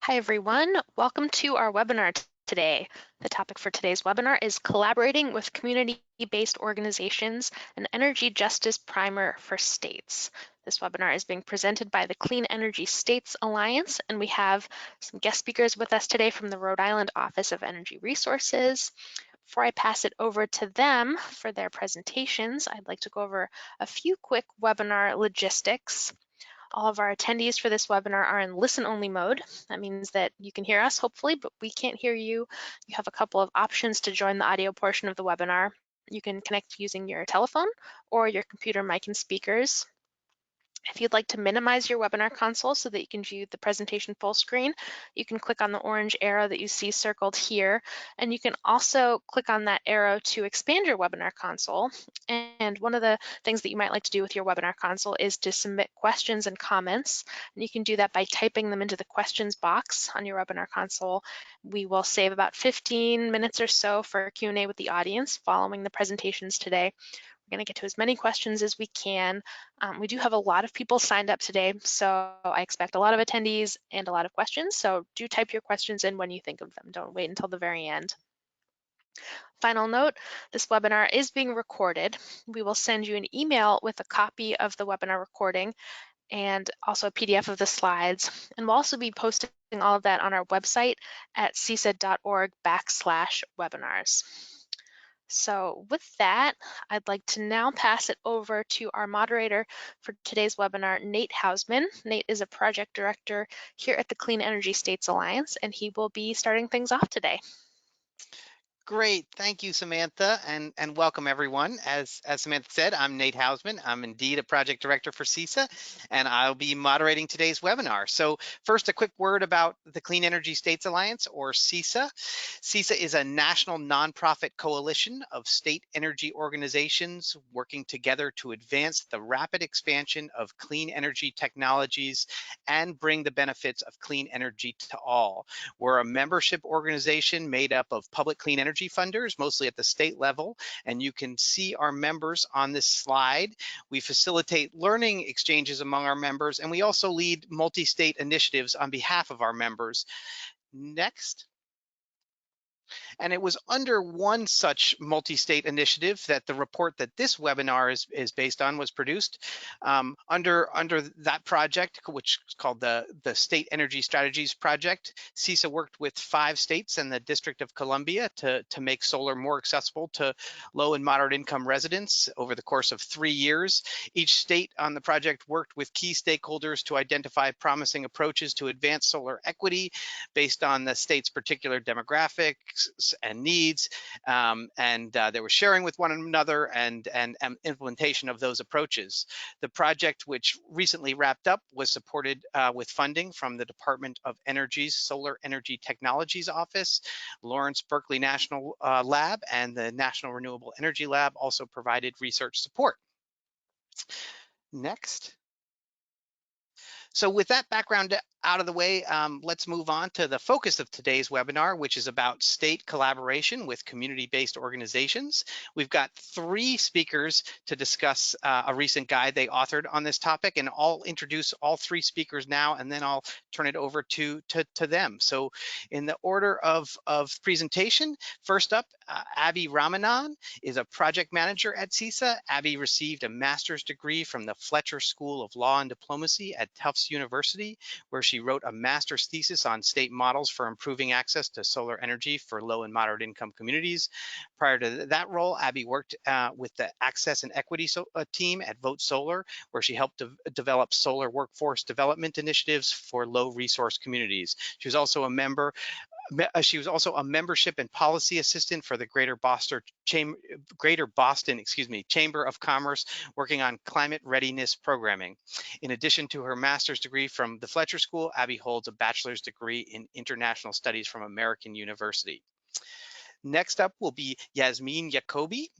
Hi everyone, welcome to our webinar today. The topic for today's webinar is Collaborating with Community-Based Organizations, an Energy Justice Primer for States. This webinar is being presented by the Clean Energy States Alliance, and we have some guest speakers with us today from the Rhode Island Office of Energy Resources. Before I pass it over to them for their presentations, I'd like to go over a few quick webinar logistics. All of our attendees for this webinar are in listen-only mode. That means that you can hear us, hopefully, but we can't hear you. You have a couple of options to join the audio portion of the webinar. You can connect using your telephone or your computer mic and speakers. If you'd like to minimize your webinar console so that you can view the presentation full screen, you can click on the orange arrow that you see circled here, and you can also click on that arrow to expand your webinar console. And one of the things that you might like to do with your webinar console is to submit questions and comments, and you can do that by typing them into the questions box on your webinar console. We will save about 15 minutes or so for Q&A with the audience following the presentations today. We're going to get to as many questions as we can. We do have a lot of people signed up today, so I expect a lot of attendees and a lot of questions. So do type your questions in when you think of them. Don't wait until the very end. Final note, this webinar is being recorded. We will send you an email with a copy of the webinar recording and also a PDF of the slides. And we'll also be posting all of that on our website at CESA.org/webinars. So with that, I'd like to now pass it over to our moderator for today's webinar, Nate Hausman. Nate is a project director here at the Clean Energy States Alliance, and he will be starting things off today. Great, thank you, Samantha, and welcome everyone. As Samantha said, I'm Nate Hausman. I'm indeed a project director for CESA, and I'll be moderating today's webinar. So first, a quick word about the Clean Energy States Alliance, or CESA. CESA is a national nonprofit coalition of state energy organizations working together to advance the rapid expansion of clean energy technologies and bring the benefits of clean energy to all. We're a membership organization made up of public clean energy funders, mostly at the state level, and you can see our members on this slide. We facilitate learning exchanges among our members, and we also lead multi-state initiatives on behalf of our members. Next. And it was under one such multi-state initiative that the report that this webinar is based on was produced. Under that project, which is called the State Energy Strategies Project, CESA worked with 5 states and the District of Columbia to make solar more accessible to low and moderate income residents over the course of 3 years. Each state on the project worked with key stakeholders to identify promising approaches to advance solar equity based on the state's particular demographics and needs, and they were sharing with one another and implementation of those approaches. The project, which recently wrapped up, was supported with funding from the Department of Energy's Solar Energy Technologies Office. Lawrence Berkeley National Lab and the National Renewable Energy Lab also provided research support. Next. So with that background out of the way, let's move on to the focus of today's webinar, which is about state collaboration with community-based organizations. We've got 3 speakers to discuss a recent guide they authored on this topic, and I'll introduce all 3 speakers now, and then I'll turn it over to them. So in the order of presentation, first up, Abbe Ramanan is a project manager at CESA. Abbe received a master's degree from the Fletcher School of Law and Diplomacy at Tufts University, where she wrote a master's thesis on state models for improving access to solar energy for low and moderate income communities. Prior to that role, Abbe worked with the Access and Equity team at Vote Solar, where she helped develop solar workforce development initiatives for low resource communities. She was also a member. She was also a membership and policy assistant for the Greater Boston Chamber of Commerce, working on climate readiness programming. In addition to her master's degree from the Fletcher School, Abbe holds a bachelor's degree in international studies from American University. Next up will be Yasmin Yacoby.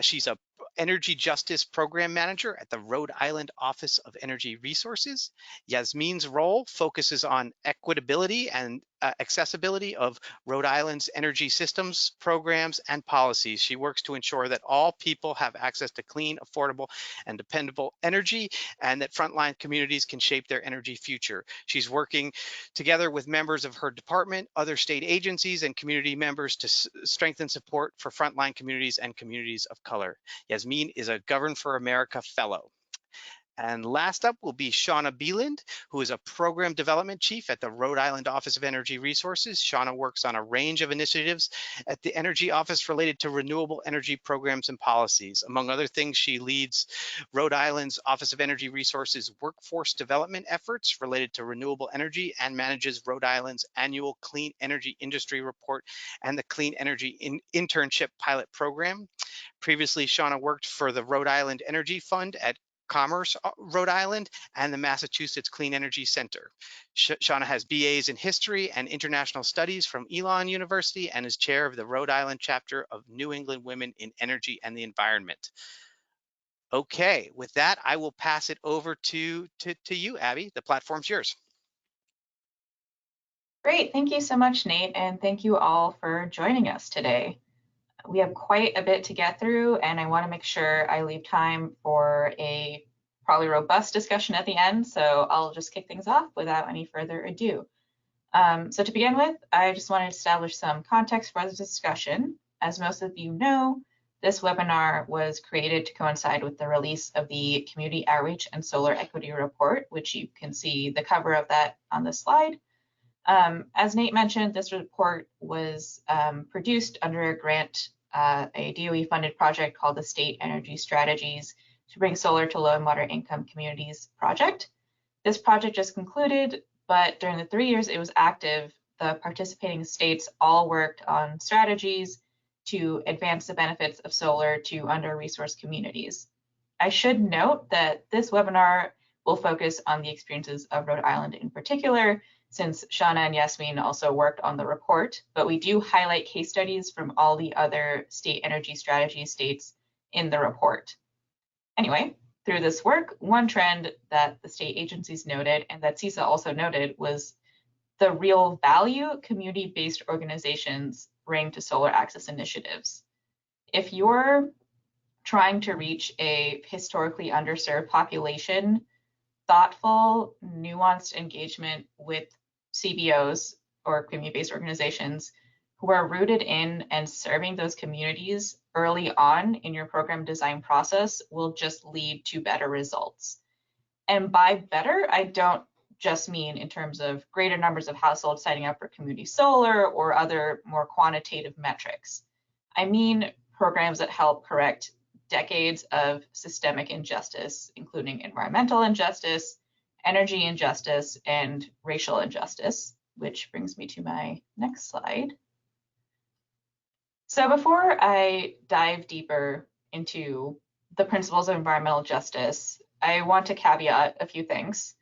She's a Energy Justice Program Manager at the Rhode Island Office of Energy Resources. Yasmin's role focuses on equitability and accessibility of Rhode Island's energy systems, programs, and policies. She works to ensure that all people have access to clean, affordable, and dependable energy, and that frontline communities can shape their energy future. She's working together with members of her department, other state agencies, and community members to strengthen support for frontline communities and communities of color. Yasmin is a Govern for America Fellow. And last up will be Shauna Beland, who is a Program Development Chief at the Rhode Island Office of Energy Resources. Shauna works on a range of initiatives at the Energy Office related to renewable energy programs and policies. Among other things, she leads Rhode Island's Office of Energy Resources workforce development efforts related to renewable energy and manages Rhode Island's annual Clean Energy Industry Report and the Clean Energy Internship Pilot Program. Previously, Shauna worked for the Rhode Island Energy Fund at Commerce, Rhode Island, and the Massachusetts Clean Energy Center. Shauna has BAs in History and International Studies from Elon University and is chair of the Rhode Island chapter of New England Women in Energy and the Environment. Okay, with that, I will pass it over to you, Abby. The platform's yours. Great, thank you so much, Nate, and thank you all for joining us today. We have quite a bit to get through, and I want to make sure I leave time for a probably robust discussion at the end, so I'll just kick things off without any further ado. So to begin with, I just want to establish some context for the discussion. As most of you know, this webinar was created to coincide with the release of the Community Outreach and Solar Equity Report, which you can see the cover of that on the slide. As Nate mentioned, this report was produced under a grant, a DOE-funded project called the State Energy Strategies to Bring Solar to Low and Moderate Income Communities project. This project just concluded, but during the 3 years it was active, the participating states all worked on strategies to advance the benefits of solar to under-resourced communities. I should note that this webinar will focus on the experiences of Rhode Island in particular, since Shauna and Yasmin also worked on the report, but we do highlight case studies from all the other state energy strategy states in the report. Anyway, through this work, one trend that the state agencies noted and that CESA also noted was the real value community-based organizations bring to solar access initiatives. If you're trying to reach a historically underserved population, thoughtful, nuanced engagement with CBOs or community-based organizations who are rooted in and serving those communities early on in your program design process will just lead to better results. And by better, I don't just mean in terms of greater numbers of households signing up for community solar or other more quantitative metrics. I mean programs that help correct decades of systemic injustice, including environmental injustice, energy injustice, and racial injustice, which brings me to my next slide. So before I dive deeper into the principles of environmental justice, I want to caveat a few things.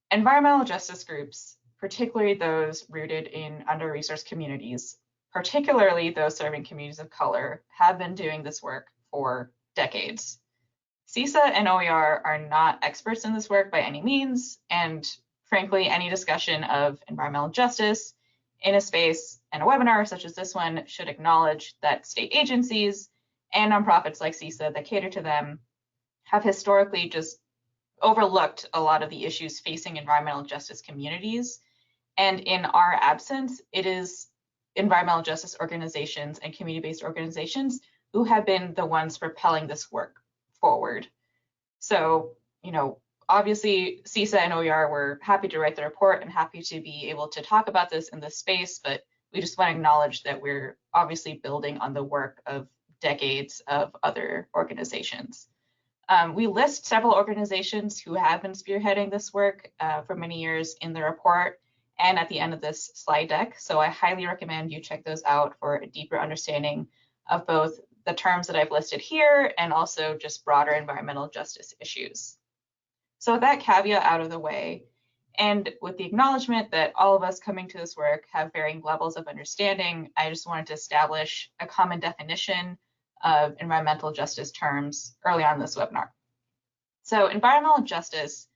Environmental justice groups, particularly those rooted in under-resourced communities, particularly those serving communities of color, have been doing this work for decades. CESA and OER are not experts in this work by any means, and frankly, any discussion of environmental justice in a space and a webinar such as this one should acknowledge that state agencies and nonprofits like CESA that cater to them have historically just overlooked a lot of the issues facing environmental justice communities. And in our absence, it is environmental justice organizations and community-based organizations who have been the ones propelling this work forward. So, obviously CESA and OER were happy to write the report and happy to be able to talk about this in this space, but we just want to acknowledge that we're obviously building on the work of decades of other organizations. We list several organizations who have been spearheading this work for many years in the report and at the end of this slide deck. So I highly recommend you check those out for a deeper understanding of both the terms that I've listed here and also just broader environmental justice issues. So with that caveat out of the way, and with the acknowledgement that all of us coming to this work have varying levels of understanding, I just wanted to establish a common definition of environmental justice terms early on in this webinar. So environmental justice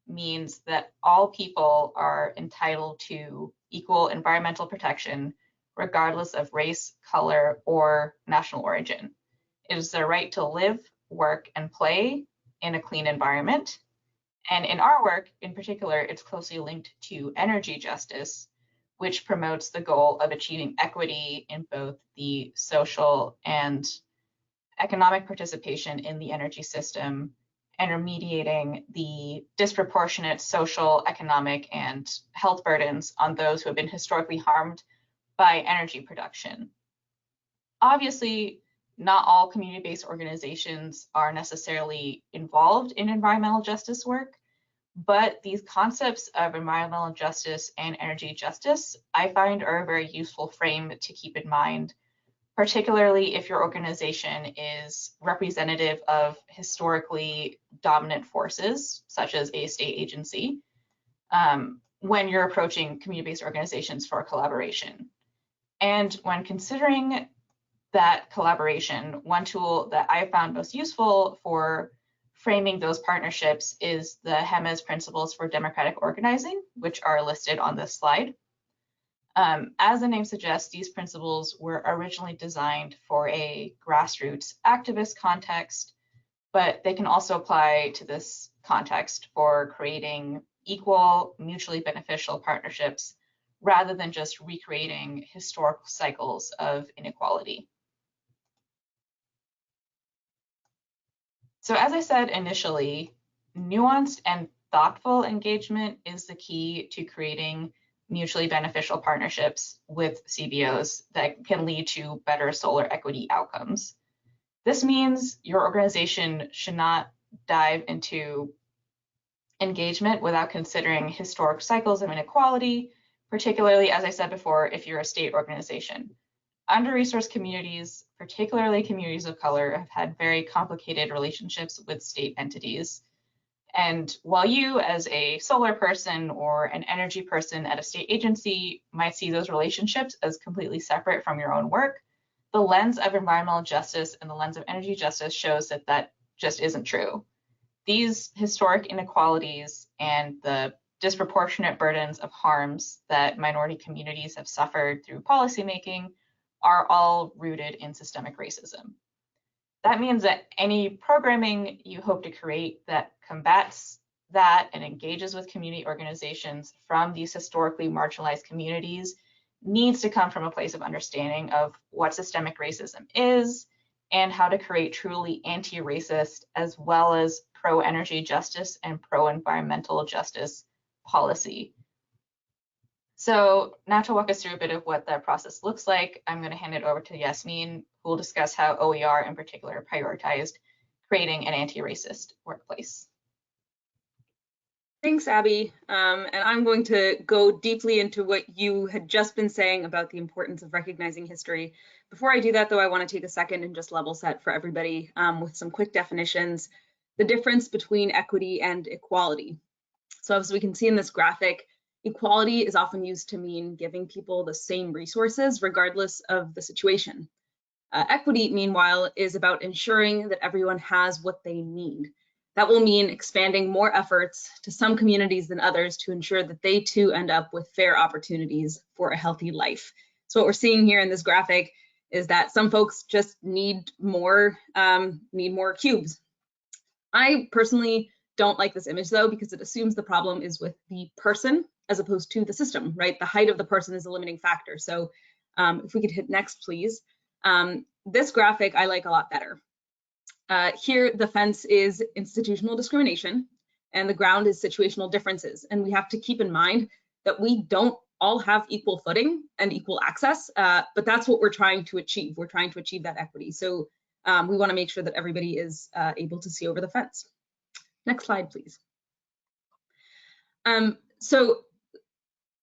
means that all people are entitled to equal environmental protection, regardless of race, color, or national origin. It is their right to live, work, and play in a clean environment. And in our work, in particular, it's closely linked to energy justice, which promotes the goal of achieving equity in both the social and economic participation in the energy system and remediating the disproportionate social, economic, and health burdens on those who have been historically harmed by energy production. Obviously, not all community-based organizations are necessarily involved in environmental justice work, but these concepts of environmental justice and energy justice, I find, are a very useful frame to keep in mind, particularly if your organization is representative of historically dominant forces, such as a state agency, when you're approaching community-based organizations for collaboration. And when considering that collaboration, one tool that I found most useful for framing those partnerships is the HEMA's Principles for Democratic Organizing, which are listed on this slide. As the name suggests, these principles were originally designed for a grassroots activist context, but they can also apply to this context for creating equal, mutually beneficial partnerships rather than just recreating historical cycles of inequality. So as I said initially, nuanced and thoughtful engagement is the key to creating mutually beneficial partnerships with CBOs that can lead to better solar equity outcomes. This means your organization should not dive into engagement without considering historic cycles of inequality, particularly, as I said before, if you're a state organization. Under-resourced communities, particularly communities of color, have had very complicated relationships with state entities. And while you, as a solar person or an energy person at a state agency, might see those relationships as completely separate from your own work, the lens of environmental justice and the lens of energy justice shows that that just isn't true. These historic inequalities and the disproportionate burdens of harms that minority communities have suffered through policymaking are all rooted in systemic racism. That means that any programming you hope to create that combats that and engages with community organizations from these historically marginalized communities needs to come from a place of understanding of what systemic racism is and how to create truly anti-racist as well as pro-energy justice and pro-environmental justice policy. So now to walk us through a bit of what that process looks like, I'm going to hand it over to Yasmin, who will discuss how OER in particular prioritized creating an anti-racist workplace. Thanks, Abby. And I'm going to go deeply into what you had just been saying about the importance of recognizing history. Before I do that, though, I want to take a second and just level set for everybody with some quick definitions, the difference between equity and equality. So as we can see in this graphic, equality is often used to mean giving people the same resources regardless of the situation. Equity, meanwhile, is about ensuring that everyone has what they need. That will mean expanding more efforts to some communities than others to ensure that they too end up with fair opportunities for a healthy life. So what we're seeing here in this graphic is that some folks just need more cubes. I personally don't like this image though, because it assumes the problem is with the person as opposed to the system, right? The height of the person is a limiting factor. So if we could hit next, please. This graphic I like a lot better. Here, the fence is institutional discrimination and the ground is situational differences. And we have to keep in mind that we don't all have equal footing and equal access, but that's what we're trying to achieve. We're trying to achieve that equity. So we want to make sure that everybody is able to see over the fence. Next slide, please. So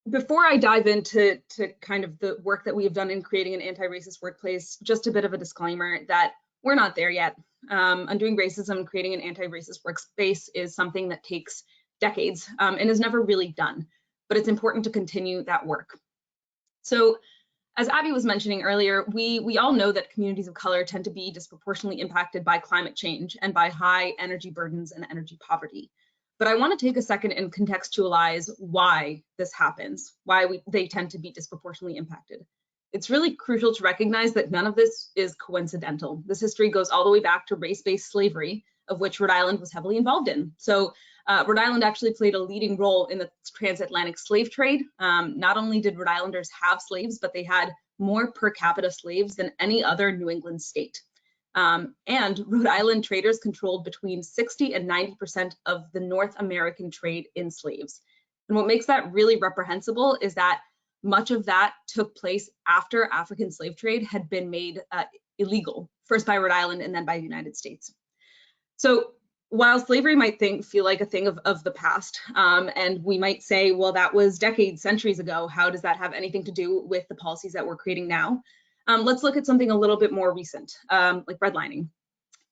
before I dive into kind of the work that we have done in creating an anti-racist workplace, just a bit of a disclaimer that we're not there yet. Undoing racism and creating an anti-racist workspace is something that takes decades and is never really done, but it's important to continue that work. So as Abby was mentioning earlier, we all know that communities of color tend to be disproportionately impacted by climate change and by high energy burdens and energy poverty. But I want to take a second and contextualize why this happens, why they tend to be disproportionately impacted. It's really crucial to recognize that none of this is coincidental. This history goes all the way back to race-based slavery, of which Rhode Island was heavily involved in. So Rhode Island actually played a leading role in the transatlantic slave trade. Not only did Rhode Islanders have slaves, but they had more per capita slaves than any other New England state. And Rhode Island traders controlled between 60 and 90% of the North American trade in slaves. And what makes that really reprehensible is that much of that took place after African slave trade had been made illegal, first by Rhode Island and then by the United States. So while slavery might feel like a thing of the past, and we might say, well, that was decades, centuries ago, how does that have anything to do with the policies that we're creating now? Let's look at something a little bit more recent, like redlining.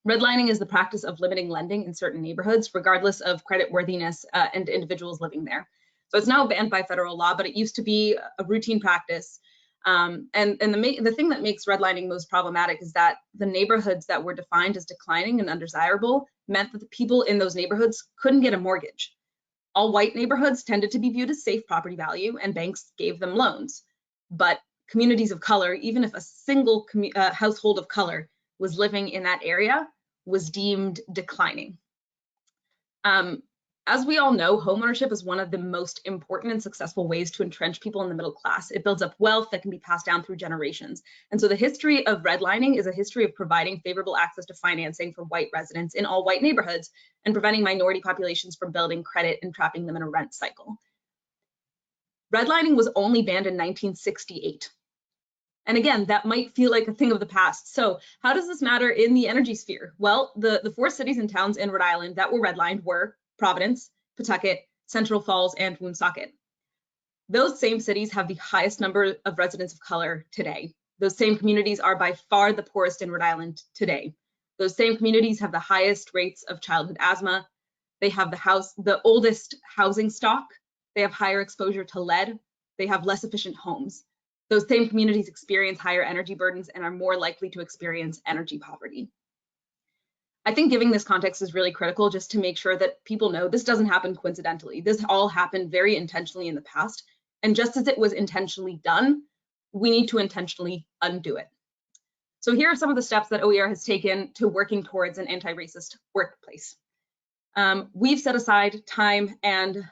Redlining is the practice of limiting lending in certain neighborhoods, regardless of creditworthiness and individuals living there. So it's now banned by federal law, but it used to be a routine practice. And the thing that makes redlining most problematic is that the neighborhoods that were defined as declining and undesirable meant that the people in those neighborhoods couldn't get a mortgage. All white neighborhoods tended to be viewed as safe property value, and banks gave them loans. But communities of color, even if a single household of color was living in that area, was deemed declining. As we all know, homeownership is one of the most important and successful ways to entrench people in the middle class. It builds up wealth that can be passed down through generations. And so the history of redlining is a history of providing favorable access to financing for white residents in all white neighborhoods and preventing minority populations from building credit and trapping them in a rent cycle. Redlining was only banned in 1968. And again, that might feel like a thing of the past. So how does this matter in the energy sphere? Well, the 4 cities and towns in Rhode Island that were redlined were Providence, Pawtucket, Central Falls, and Woonsocket. Those same cities have the highest number of residents of color today. Those same communities are by far the poorest in Rhode Island today. Those same communities have the highest rates of childhood asthma. They have the oldest housing stock. They have higher exposure to lead. They have less efficient homes. Those same communities experience higher energy burdens and are more likely to experience energy poverty. I think giving this context is really critical just to make sure that people know this doesn't happen coincidentally. This all happened very intentionally in the past. And just as it was intentionally done, we need to intentionally undo it. So here are some of the steps that OER has taken to working towards an anti-racist workplace. We've set aside time and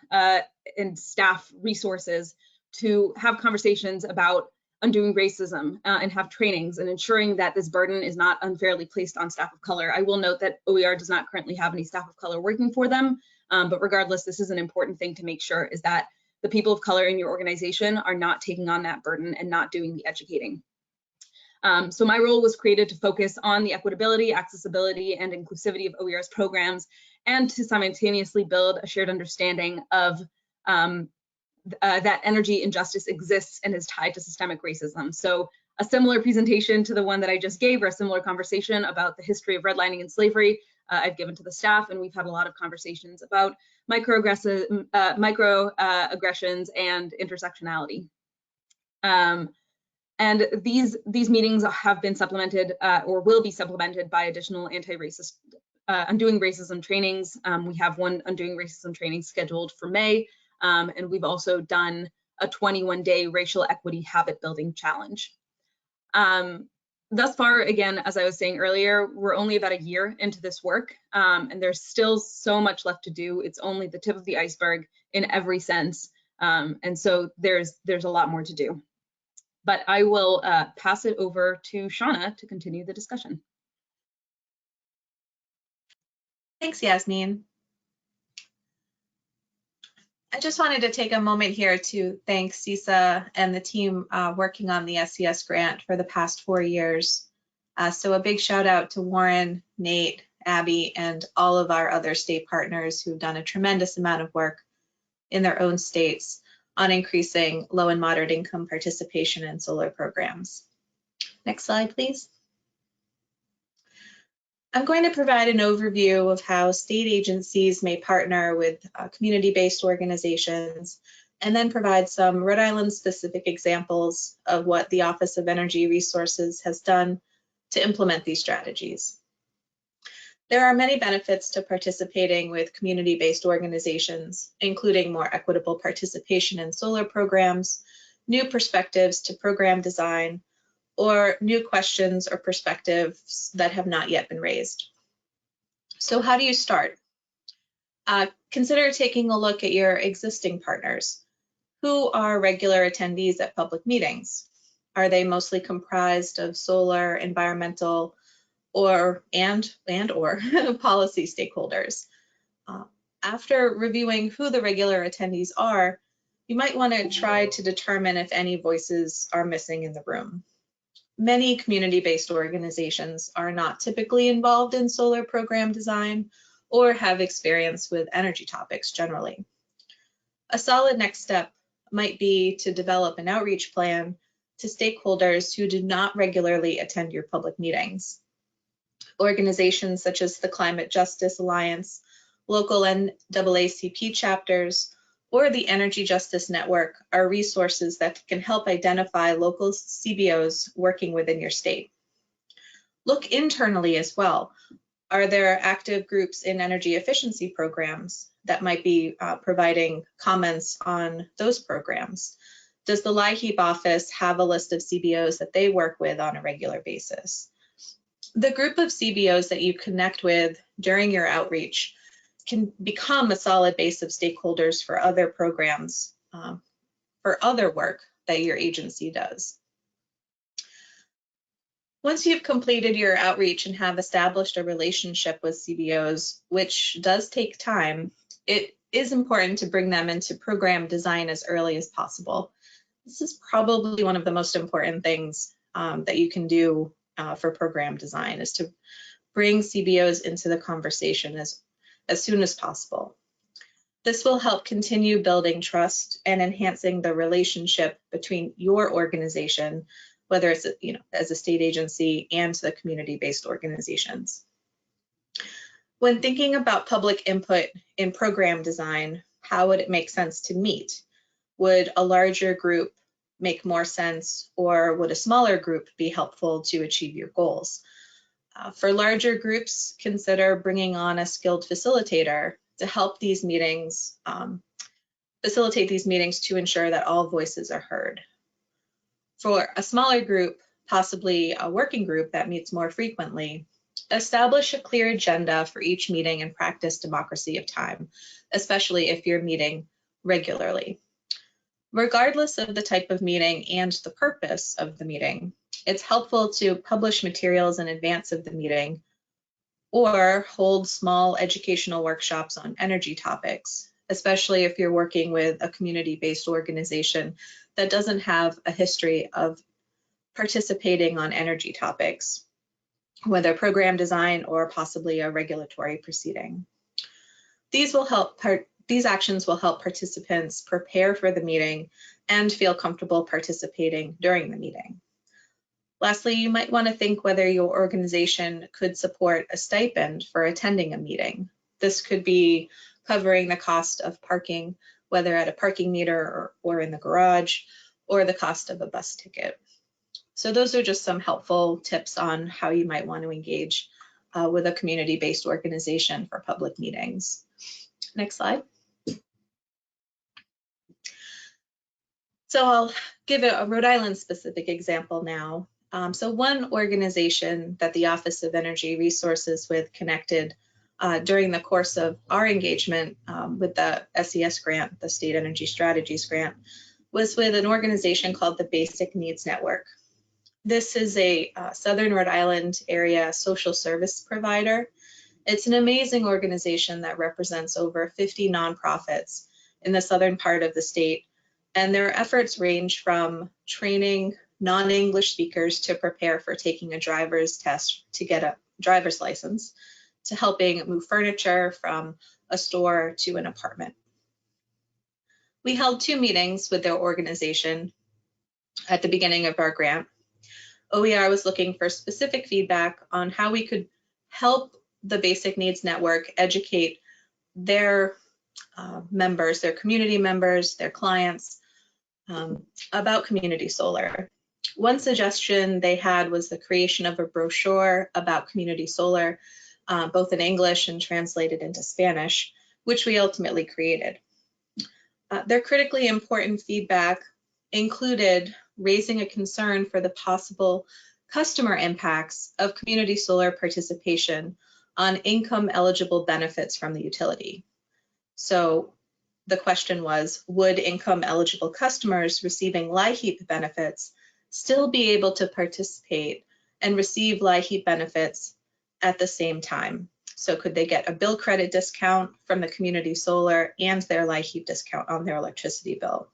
staff resources to have conversations about undoing racism and have trainings and ensuring that this burden is not unfairly placed on staff of color. I will note that OER does not currently have any staff of color working for them, but regardless, this is an important thing to make sure is that the people of color in your organization are not taking on that burden and not doing the educating. So my role was created to focus on the equitability, accessibility, and inclusivity of OER's programs, and to simultaneously build a shared understanding of that energy injustice exists and is tied to systemic racism. So a similar presentation to the one that I just gave, or a similar conversation about the history of redlining and slavery, I've given to the staff, and we've had a lot of conversations about microaggressions and intersectionality. And these meetings have been supplemented or will be supplemented by additional anti-racist undoing racism trainings. We have one undoing racism training scheduled for May. And we've also done a 21-day racial equity habit building challenge. Thus far, again, as I was saying earlier, we're only about a year into this work, and there's still so much left to do. It's only the tip of the iceberg in every sense. And so there's a lot more to do. But I will pass it over to Shauna to continue the discussion. Thanks, Yasmin. I just wanted to take a moment here to thank CESA and the team working on the SCS grant for the past 4 years. So a big shout out to Warren, Nate, Abbe, and all of our other state partners who've done a tremendous amount of work in their own states on increasing low and moderate income participation in solar programs. Next slide, please. I'm going to provide an overview of how state agencies may partner with community-based organizations, and then provide some Rhode Island specific examples of what the Office of Energy Resources has done to implement these strategies. There are many benefits to participating with community-based organizations, including more equitable participation in solar programs, new perspectives to program design, or new questions or perspectives that have not yet been raised. So how do you start? Consider taking a look at your existing partners. Who are regular attendees at public meetings? Are they mostly comprised of solar, environmental, or policy stakeholders? After reviewing who the regular attendees are, you might want to try to determine if any voices are missing in the room. Many community-based organizations are not typically involved in solar program design or have experience with energy topics generally. A solid next step might be to develop an outreach plan to stakeholders who do not regularly attend your public meetings. Organizations such as the Climate Justice Alliance, local NAACP chapters, or the Energy Justice Network are resources that can help identify local CBOs working within your state. Look internally as well. Are there active groups in energy efficiency programs that might be providing comments on those programs? Does the LIHEAP office have a list of CBOs that they work with on a regular basis? The group of CBOs that you connect with during your outreach can become a solid base of stakeholders for other programs, for other work that your agency does. Once you've completed your outreach and have established a relationship with CBOs, which does take time, it is important to bring them into program design as early as possible. This is probably one of the most important things that you can do for program design, is to bring CBOs into the conversation as soon as possible. This will help continue building trust and enhancing the relationship between your organization, whether it's as a state agency, and the community-based organizations. When thinking about public input in program design, how would it make sense to meet? Would a larger group make more sense, or would a smaller group be helpful to achieve your goals? For larger groups, consider bringing on a skilled facilitator to help these meetings, facilitate these meetings to ensure that all voices are heard. For a smaller group, possibly a working group that meets more frequently, establish a clear agenda for each meeting and practice democracy of time, especially if you're meeting regularly. Regardless of the type of meeting and the purpose of the meeting, it's helpful to publish materials in advance of the meeting or hold small educational workshops on energy topics, especially if you're working with a community-based organization that doesn't have a history of participating on energy topics, whether program design or possibly a regulatory proceeding. These actions will help participants prepare for the meeting and feel comfortable participating during the meeting. Lastly, you might want to think whether your organization could support a stipend for attending a meeting. This could be covering the cost of parking, whether at a parking meter or in the garage, or the cost of a bus ticket. So those are just some helpful tips on how you might want to engage with a community-based organization for public meetings. Next slide. So I'll give a Rhode Island specific example now. So one organization that the Office of Energy Resources with connected during the course of our engagement with the SES grant, the State Energy Strategies grant, was with an organization called the Basic Needs Network. This is a Southern Rhode Island area social service provider. It's an amazing organization that represents over 50 nonprofits in the southern part of the state, and their efforts range from training non-English speakers to prepare for taking a driver's test to get a driver's license, to helping move furniture from a store to an apartment. We held 2 meetings with their organization at the beginning of our grant. OER was looking for specific feedback on how we could help the Basic Needs Network educate their members, their community members, their clients about community solar. One suggestion they had was the creation of a brochure about community solar both in English and translated into Spanish, which we ultimately created. Their critically important feedback included raising a concern for the possible customer impacts of community solar participation on income eligible benefits from the utility. So the question was, would income eligible customers receiving LIHEAP benefits still be able to participate and receive LIHEAP benefits at the same time? So could they get a bill credit discount from the community solar and their LIHEAP discount on their electricity bill?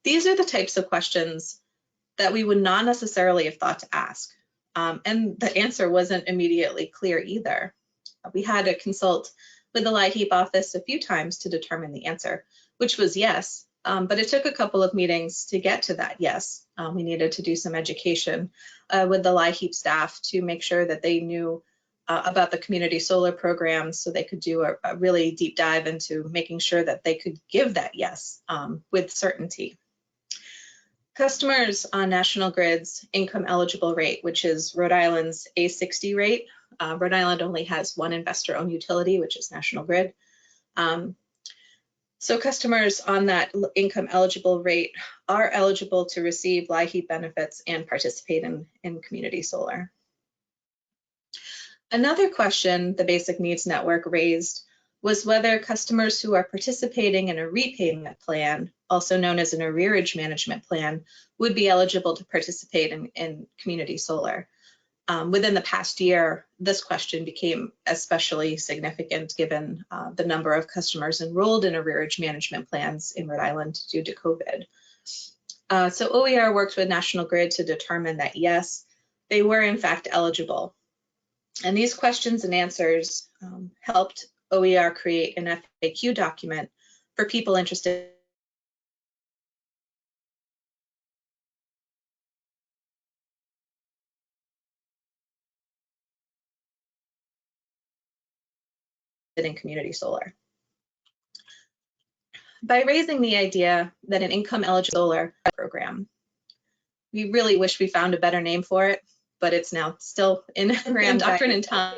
These are the types of questions that we would not necessarily have thought to ask. And the answer wasn't immediately clear either. We had to consult with the LIHEAP office a few times to determine the answer, which was yes, but it took a couple of meetings to get to that yes. We needed to do some education with the LIHEAP staff to make sure that they knew about the community solar program, so they could do a really deep dive into making sure that they could give that yes with certainty. Customers on National Grid's income eligible rate, which is Rhode Island's A60 rate. Rhode Island only has one investor-owned utility, which is National Grid. So customers on that income eligible rate are eligible to receive LIHEAP benefits and participate in community solar. Another question the Basic Needs Network raised was whether customers who are participating in a repayment plan, also known as an arrearage management plan, would be eligible to participate in community solar. Within the past year, this question became especially significant given the number of customers enrolled in arrearage management plans in Rhode Island due to COVID. So OER worked with National Grid to determine that yes, they were in fact eligible. And these questions and answers helped OER create an FAQ document for people interested in community solar. By raising the idea that an income eligible solar program, we really wish we found a better name for it, but it's now still in program doctrine and time.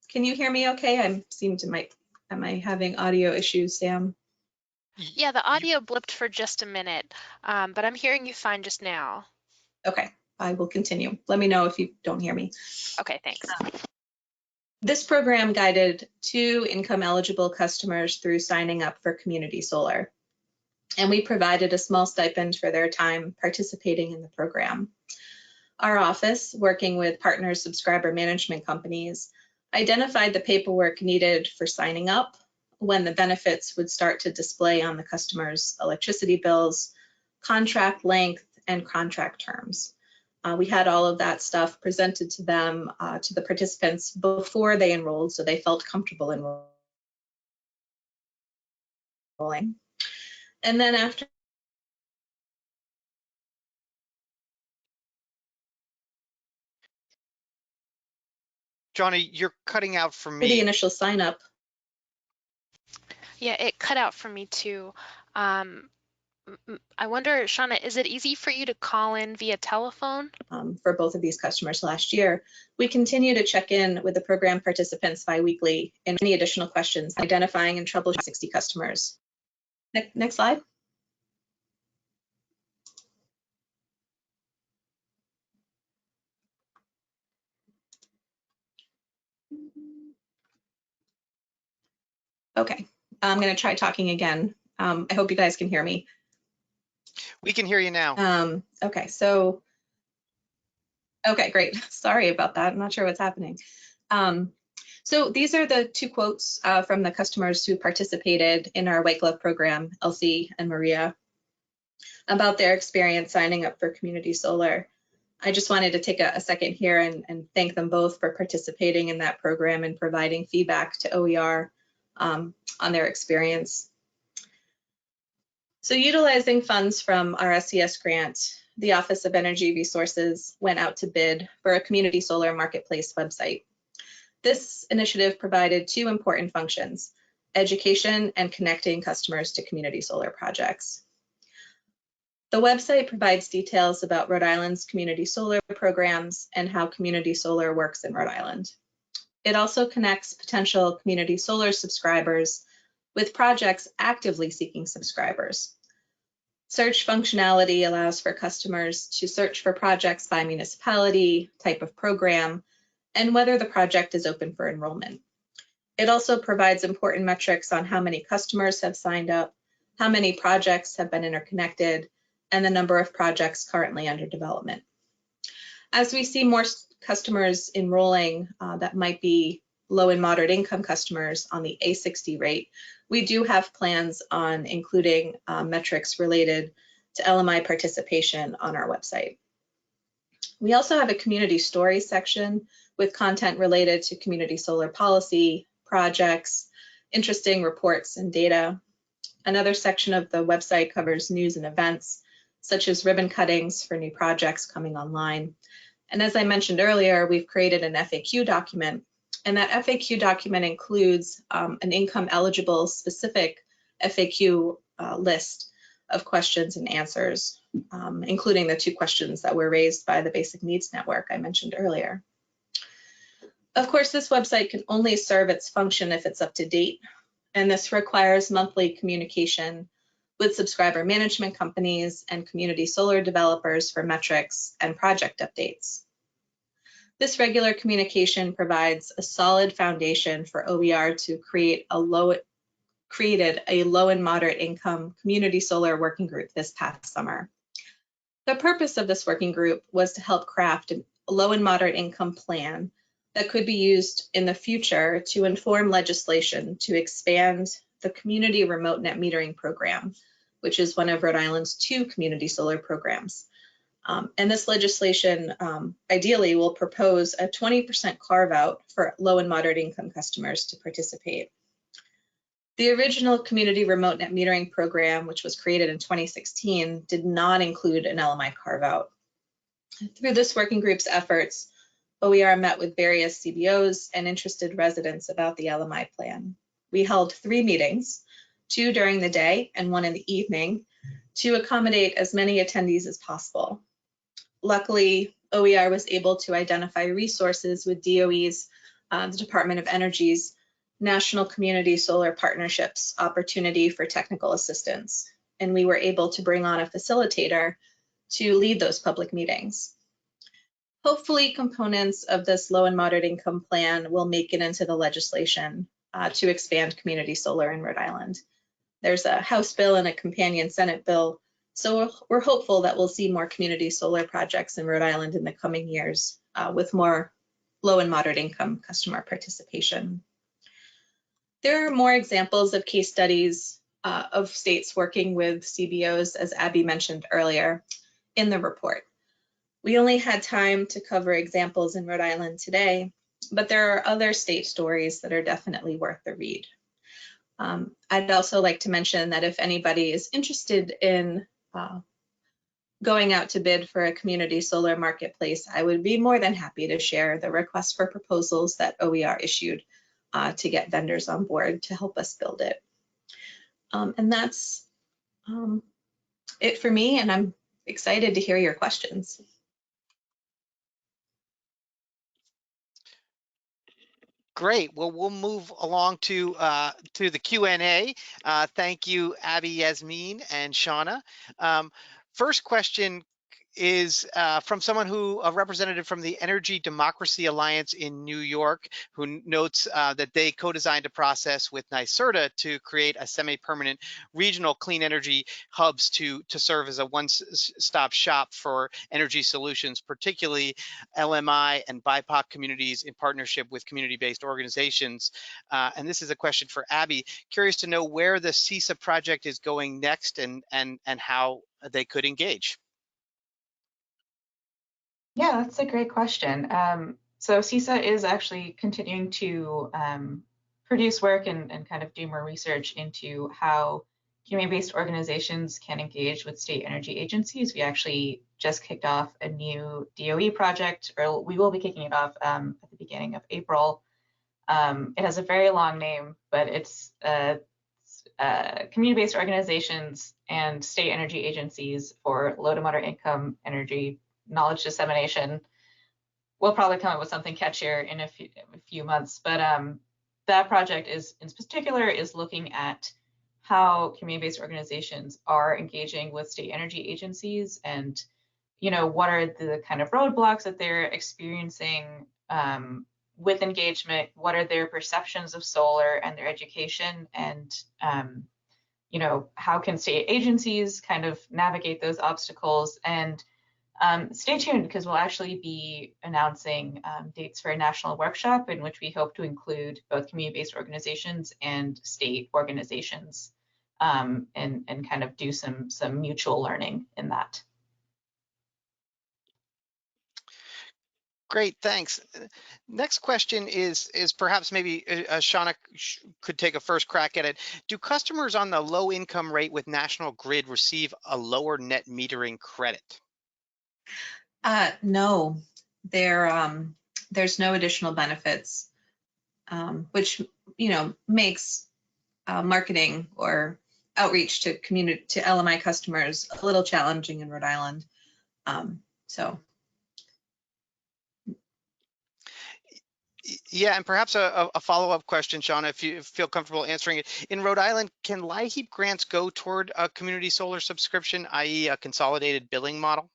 Can you hear me okay? Am I having audio issues, Sam? Yeah, the audio blipped for just a minute, but I'm hearing you fine just now. Okay, I will continue. Let me know if you don't hear me. Okay, thanks. This program guided 2 income eligible customers through signing up for community solar, and we provided a small stipend for their time participating in the program. Our office, working with partner subscriber management companies, identified the paperwork needed for signing up, when the benefits would start to display on the customer's electricity bills, contract length, and contract terms. We had all of that stuff presented to them, to the participants before they enrolled, so they felt comfortable enrolling. And then after Johnny, you're cutting out for me. the initial sign up. Yeah, it cut out for me too. I wonder, Shauna, is it easy for you to call in via telephone? For both of these customers last year. We continue to check in with the program participants bi-weekly and any additional questions, identifying and troubleshooting 60 customers. Next slide. Okay, I'm going to try talking again. I hope you guys can hear me. We can hear you now. Okay, great. Sorry about that. I'm not sure what's happening. So these are the 2 quotes from the customers who participated in our White Glove program, Elsie and Maria, about their experience signing up for community solar. I just wanted to take a second here and thank them both for participating in that program and providing feedback to OER on their experience. So utilizing funds from our SES grant, the Office of Energy Resources went out to bid for a community solar marketplace website. This initiative provided 2 important functions: education and connecting customers to community solar projects. The website provides details about Rhode Island's community solar programs and how community solar works in Rhode Island. It also connects potential community solar subscribers with projects actively seeking subscribers. Search functionality allows for customers to search for projects by municipality, type of program, and whether the project is open for enrollment. It also provides important metrics on how many customers have signed up, how many projects have been interconnected, and the number of projects currently under development. As we see more customers enrolling that might be low and moderate income customers on the A60 rate, we do have plans on including metrics related to LMI participation on our website. We also have a community stories section with content related to community solar policy, projects, interesting reports and data. Another section of the website covers news and events, such as ribbon cuttings for new projects coming online. And as I mentioned earlier, we've created an FAQ document, and that FAQ document includes an income eligible specific FAQ list of questions and answers, including the 2 questions that were raised by the Basic Needs Network I mentioned earlier. Of course, this website can only serve its function if it's up to date, and this requires monthly communication with subscriber management companies and community solar developers for metrics and project updates. This regular communication provides a solid foundation for OER to created a low and moderate income community solar working group this past summer. The purpose of this working group was to help craft a low and moderate income plan that could be used in the future to inform legislation to expand the community remote net metering program, which is one of Rhode Island's 2 community solar programs. And this legislation ideally will propose a 20% carve out for low and moderate income customers to participate. The original community remote net metering program, which was created in 2016, did not include an LMI carve out. Through this working group's efforts, OER met with various CBOs and interested residents about the LMI plan. We held 3 meetings, 2 during the day and 1 in the evening, to accommodate as many attendees as possible. Luckily, OER was able to identify resources with DOE's, the Department of Energy's National Community Solar Partnerships opportunity for technical assistance, and we were able to bring on a facilitator to lead those public meetings. Hopefully, components of this low and moderate income plan will make it into the legislation to expand community solar in Rhode Island. There's a House bill and a companion Senate bill, so we're hopeful that we'll see more community solar projects in Rhode Island in the coming years with more low and moderate income customer participation. There are more examples of case studies of states working with CBOs, as Abbe mentioned earlier, in the report. We only had time to cover examples in Rhode Island today, but there are other state stories that are definitely worth the read. I'd also like to mention that if anybody is interested in going out to bid for a community solar marketplace, I would be more than happy to share the request for proposals that OER issued to get vendors on board to help us build it. And that's it for me, and I'm excited to hear your questions. Great. Well, we'll move along to the Q&A. Thank you, Abbe, Yasmin, and Shauna. First question is from someone a representative from the Energy Democracy Alliance in New York, who notes that they co-designed a process with NYSERDA to create a semi-permanent regional clean energy hubs to serve as a one-stop shop for energy solutions, particularly LMI and BIPOC communities in partnership with community-based organizations. And this is a question for Abbe. Curious to know where the CESA project is going next and how they could engage. Yeah, that's a great question. So CESA is actually continuing to produce work and kind of do more research into how community-based organizations can engage with state energy agencies. We actually just kicked off a new DOE project, or we will be kicking it off at the beginning of April. It has a very long name, but it's community-based organizations and state energy agencies for low to moderate income energy knowledge dissemination. We'll probably come up with something catchier in a few months, but that project is, in particular, is looking at how community-based organizations are engaging with state energy agencies, and what are the kind of roadblocks that they're experiencing with engagement, what are their perceptions of solar and their education, and how can state agencies kind of navigate those obstacles. And stay tuned, because we'll actually be announcing dates for a national workshop in which we hope to include both community-based organizations and state organizations, and kind of do some mutual learning in that. Great, thanks. Next question is perhaps maybe Shauna could take a first crack at it. Do customers on the low income rate with National Grid receive a lower net metering credit? No, there's no additional benefits, which makes marketing or outreach to LMI customers a little challenging in Rhode Island. Yeah, and perhaps a follow-up question, Shauna, if you feel comfortable answering it. In Rhode Island, can LIHEAP grants go toward a community solar subscription, i.e. a consolidated billing model?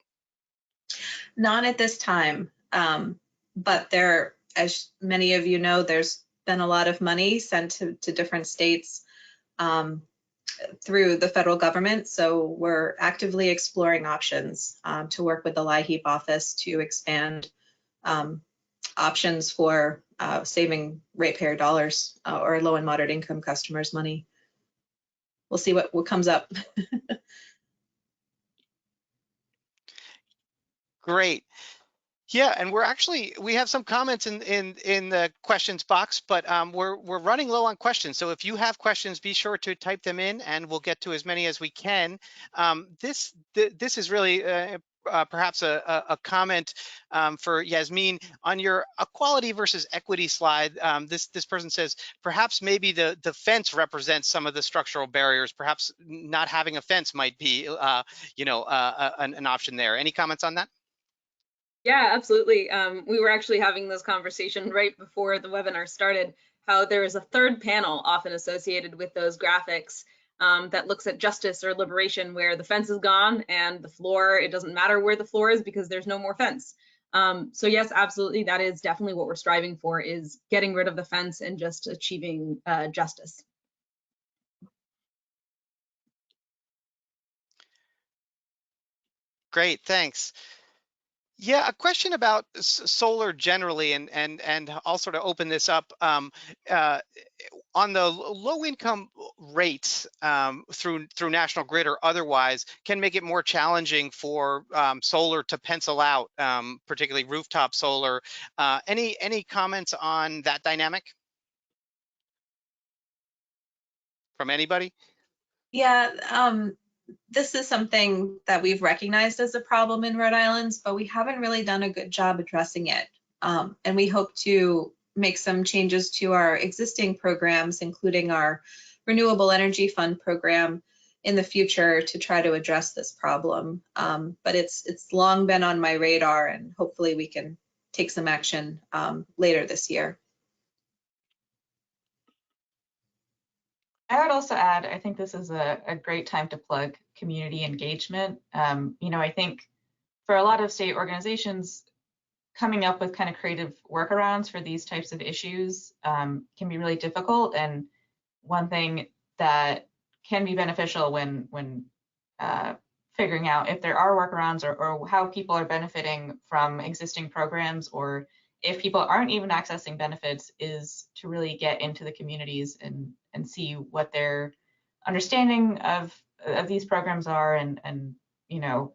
Not at this time, but there, as many of you know, there's been a lot of money sent to different states through the federal government. So we're actively exploring options to work with the LIHEAP office to expand options for saving ratepayer dollars or low and moderate income customers money. We'll see what comes up. Great. Yeah, and we have some comments in the questions box, but we're running low on questions. So if you have questions, be sure to type them in, and we'll get to as many as we can. This is really perhaps a comment for Yasmin on your equality versus equity slide. This person says perhaps maybe the fence represents some of the structural barriers. Perhaps not having a fence might be an option there. Any comments on that? Yeah, absolutely. We were actually having this conversation right before the webinar started, how there is a third panel often associated with those graphics that looks at justice or liberation, where the fence is gone and the floor, it doesn't matter where the floor is because there's no more fence. So yes, absolutely, that is definitely what we're striving for, is getting rid of the fence and just achieving justice. Great, thanks. Yeah, a question about solar generally, and I'll sort of open this up. On the low income rates through National Grid or otherwise can make it more challenging for solar to pencil out, particularly rooftop solar. Any comments on that dynamic from anybody? Yeah, this is something that we've recognized as a problem in Rhode Island, but we haven't really done a good job addressing it. And we hope to make some changes to our existing programs, including our Renewable Energy Fund program in the future, to try to address this problem. But it's long been on my radar, and hopefully we can take some action later this year. I would also add, I think this is a great time to plug community engagement. I think for a lot of state organizations, coming up with kind of creative workarounds for these types of issues can be really difficult. And one thing that can be beneficial when figuring out if there are workarounds or how people are benefiting from existing programs, or if people aren't even accessing benefits, is to really get into the communities and see what their understanding of these programs are, and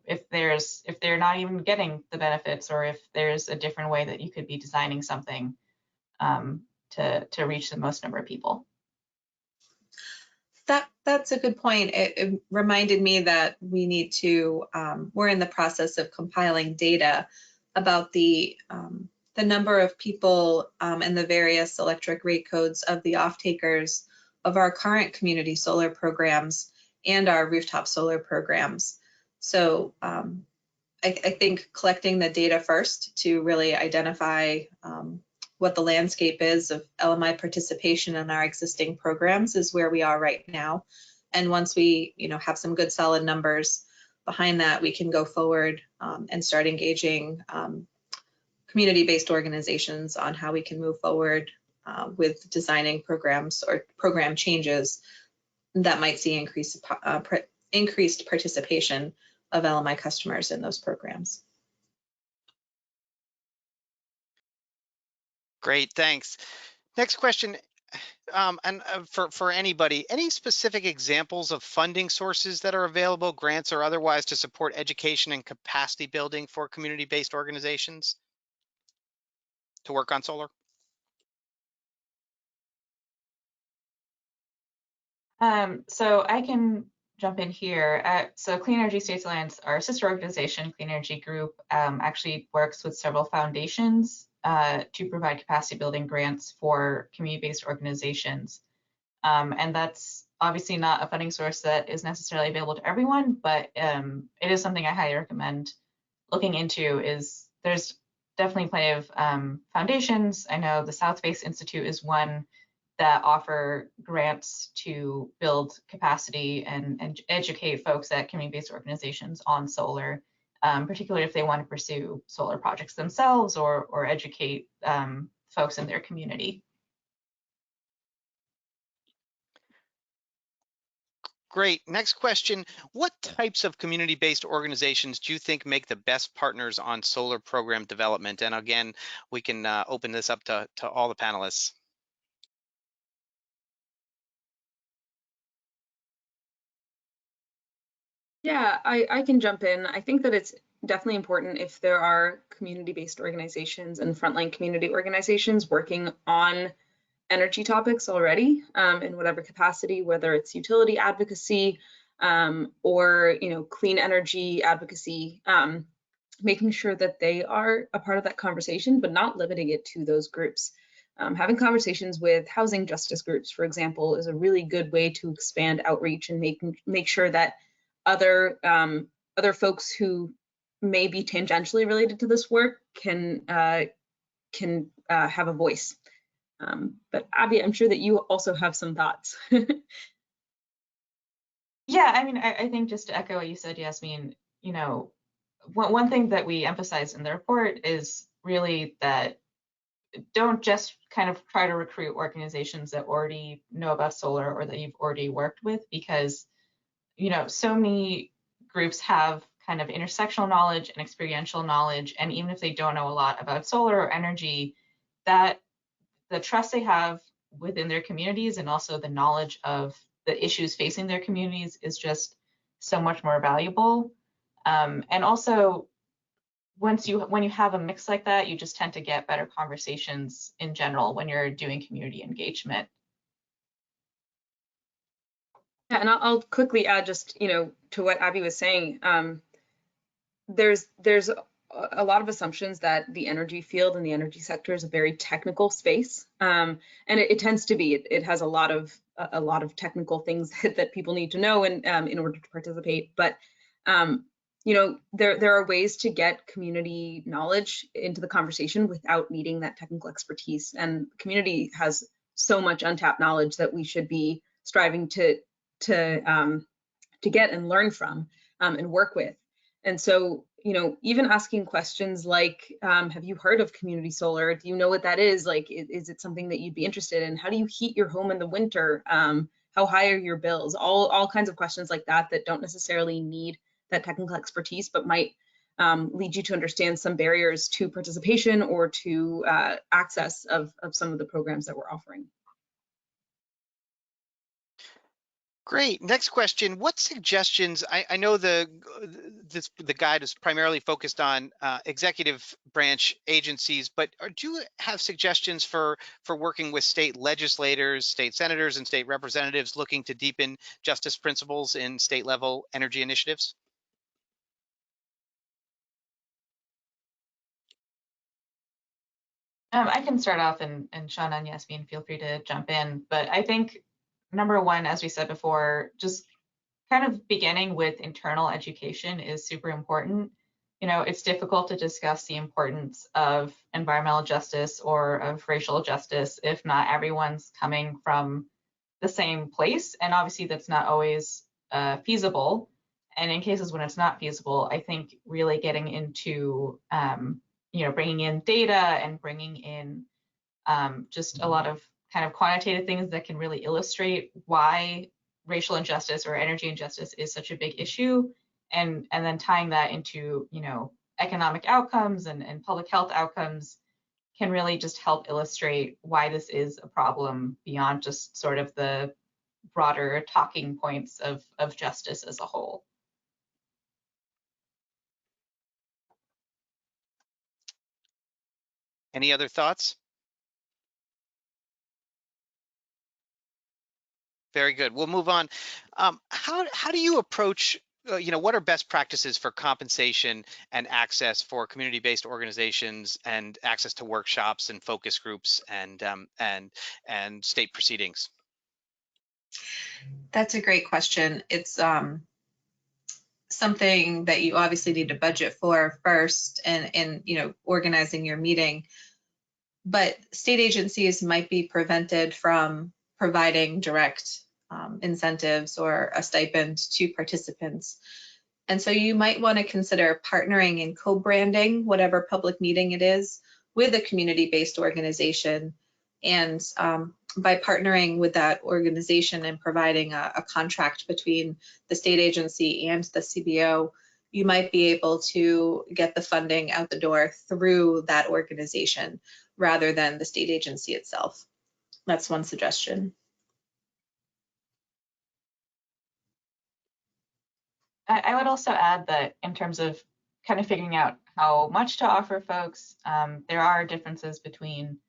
if they're not even getting the benefits, or if there's a different way that you could be designing something to reach the most number of people. That's a good point. It reminded me that we need to, we're in the process of compiling data about the number of people and the various electric rate codes of the off-takers of our current community solar programs and our rooftop solar programs. So I think collecting the data first to really identify what the landscape is of LMI participation in our existing programs is where we are right now. And once we, have some good solid numbers behind that, we can go forward and start engaging community-based organizations on how we can move forward with designing programs or program changes that might see increased participation of LMI customers in those programs. Great, thanks. Next question, for anybody, any specific examples of funding sources that are available, grants or otherwise, to support education and capacity building for community-based organizations to work on solar? So I can jump in here. So Clean Energy States Alliance, our sister organization, Clean Energy Group, actually works with several foundations to provide capacity building grants for community-based organizations. And that's obviously not a funding source that is necessarily available to everyone, but it is something I highly recommend looking into. There's definitely plenty of foundations. I know the South Base Institute is one that offer grants to build capacity and educate folks at community-based organizations on solar, particularly if they want to pursue solar projects themselves or educate folks in their community. Great. Next question. What types of community-based organizations do you think make the best partners on solar program development? And again, we can open this up to all the panelists. Yeah, I can jump in. I think that it's definitely important if there are community-based organizations and frontline community organizations working on energy topics already in whatever capacity, whether it's utility advocacy or clean energy advocacy, making sure that they are a part of that conversation, but not limiting it to those groups. Having conversations with housing justice groups, for example, is a really good way to expand outreach and make sure that other folks who may be tangentially related to this work can have a voice. But Abbe, I'm sure that you also have some thoughts. Yeah, I mean, I think just to echo what you said, Yasmin, one thing that we emphasize in the report is really that don't just kind of try to recruit organizations that already know about solar or that you've already worked with, because so many groups have kind of intersectional knowledge and experiential knowledge, and even if they don't know a lot about solar or energy, that the trust they have within their communities and also the knowledge of the issues facing their communities is just so much more valuable. And also, when you have a mix like that, you just tend to get better conversations in general when you're doing community engagement. Yeah, and I'll quickly add just to what Abbe was saying. There's a lot of assumptions that the energy field and the energy sector is a very technical space, and it tends to be. It has a lot of technical things that people need to know in order to participate. But there are ways to get community knowledge into the conversation without needing that technical expertise. And the community has so much untapped knowledge that we should be striving to get and learn from and work with. And so, even asking questions like, have you heard of community solar? Do you know what that is? Like, is it something that you'd be interested in? How do you heat your home in the winter? How high are your bills? All kinds of questions like that don't necessarily need that technical expertise, but might lead you to understand some barriers to participation or to access of some of the programs that we're offering. Great. Next question. What suggestions? I know the guide is primarily focused on executive branch agencies, but do you have suggestions for working with state legislators, state senators, and state representatives looking to deepen justice principles in state level energy initiatives? I can start off, and Shauna and Yasmin, feel free to jump in. But I think number one, as we said before, just kind of beginning with internal education is super important. You know, it's difficult to discuss the importance of environmental justice or of racial justice if not everyone's coming from the same place. And obviously that's not always feasible. And in cases when it's not feasible, I think really getting into, you know, bringing in data and bringing in just a lot of kind of quantitative things that can really illustrate why racial injustice or energy injustice is such a big issue, and then tying that into, you know, economic outcomes and public health outcomes can really just help illustrate why this is a problem beyond just sort of the broader talking points of justice as a whole. Any other thoughts? Very good. We'll move on. How do you approach, you know, what are best practices for compensation and access for community-based organizations and access to workshops and focus groups and state proceedings? That's a great question. It's something that you obviously need to budget for first and you know, organizing your meeting. But state agencies might be prevented from providing direct incentives or a stipend to participants. And so you might want to consider partnering and co-branding whatever public meeting it is with a community-based organization. And by partnering with that organization and providing a contract between the state agency and the CBO, you might be able to get the funding out the door through that organization rather than the state agency itself. That's one suggestion. I would also add that in terms of kind of figuring out how much to offer folks, there are differences between,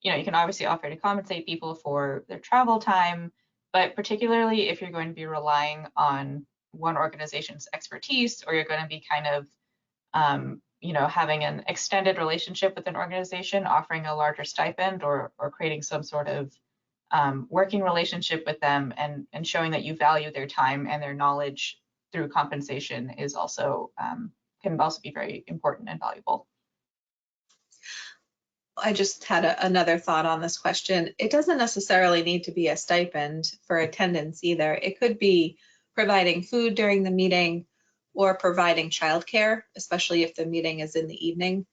you know, you can obviously offer to compensate people for their travel time, but particularly if you're going to be relying on one organization's expertise, or you're going to be kind of, you know, having an extended relationship with an organization, offering a larger stipend or creating some sort of working relationship with them and showing that you value their time and their knowledge through compensation is also can also be very important and valuable. I just had another thought on this question. It doesn't necessarily need to be a stipend for attendance either. It could be providing food during the meeting or providing childcare, especially if the meeting is in the evening.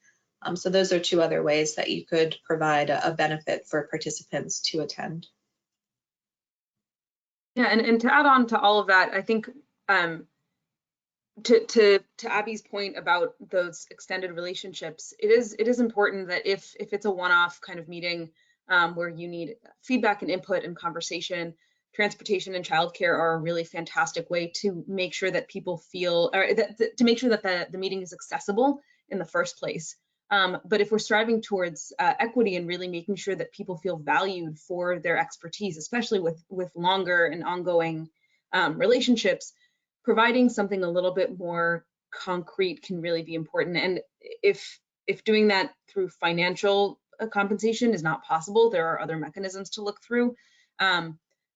So those are two other ways that you could provide a benefit for participants to attend. Yeah, and to add on to all of that, I think to Abby's point about those extended relationships, it is important that if it's a one-off kind of meeting where you need feedback and input and conversation, transportation and childcare are a really fantastic way to make sure that people feel, or to make sure that the meeting is accessible in the first place. But if we're striving towards equity and really making sure that people feel valued for their expertise, especially with longer and ongoing relationships, providing something a little bit more concrete can really be important. And if doing that through financial compensation is not possible, there are other mechanisms to look through.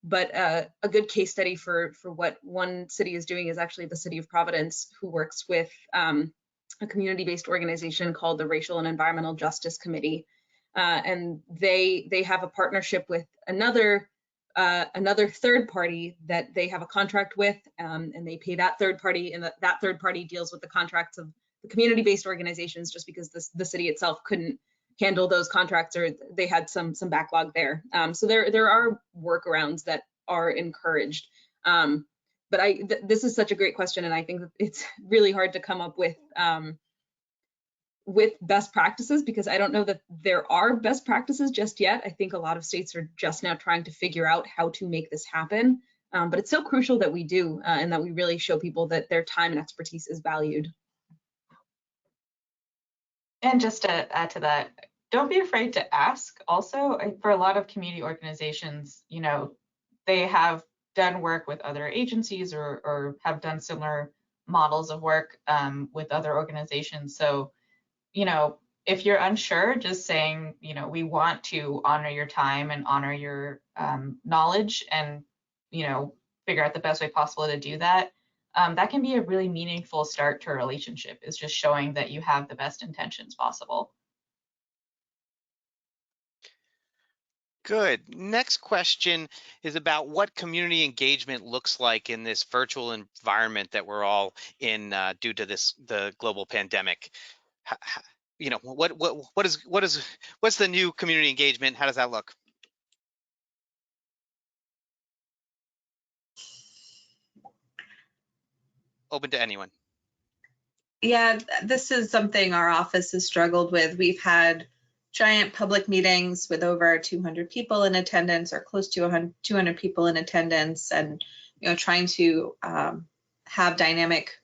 But a good case study for what one city is doing is actually the city of Providence, who works with a community-based organization called the Racial and Environmental Justice Committee. And they have a partnership with another third party that they have a contract with, and they pay that third party, and that third party deals with the contracts of the community-based organizations, just because the city itself couldn't handle those contracts, or they had some backlog there. So there are workarounds that are encouraged. But this is such a great question, and I think that it's really hard to come up with best practices, because I don't know that there are best practices just yet. I think a lot of states are just now trying to figure out how to make this happen. But it's so crucial that we do, and that we really show people that their time and expertise is valued. And just to add to that, don't be afraid to ask also. For a lot of community organizations, you know, they have done work with other agencies or have done similar models of work with other organizations. So, you know, if you're unsure, just saying, you know, we want to honor your time and honor your knowledge, and figure out the best way possible to do that. That can be a really meaningful start to a relationship, is just showing that you have the best intentions possible. Good. Next question is about what community engagement looks like in this virtual environment that we're all in due to the global pandemic. What's the new community engagement? How does that look? Open to anyone. Yeah, this is something our office has struggled with. We've had giant public meetings with over 200 people in attendance, or close to 200 people in attendance, and trying to have dynamic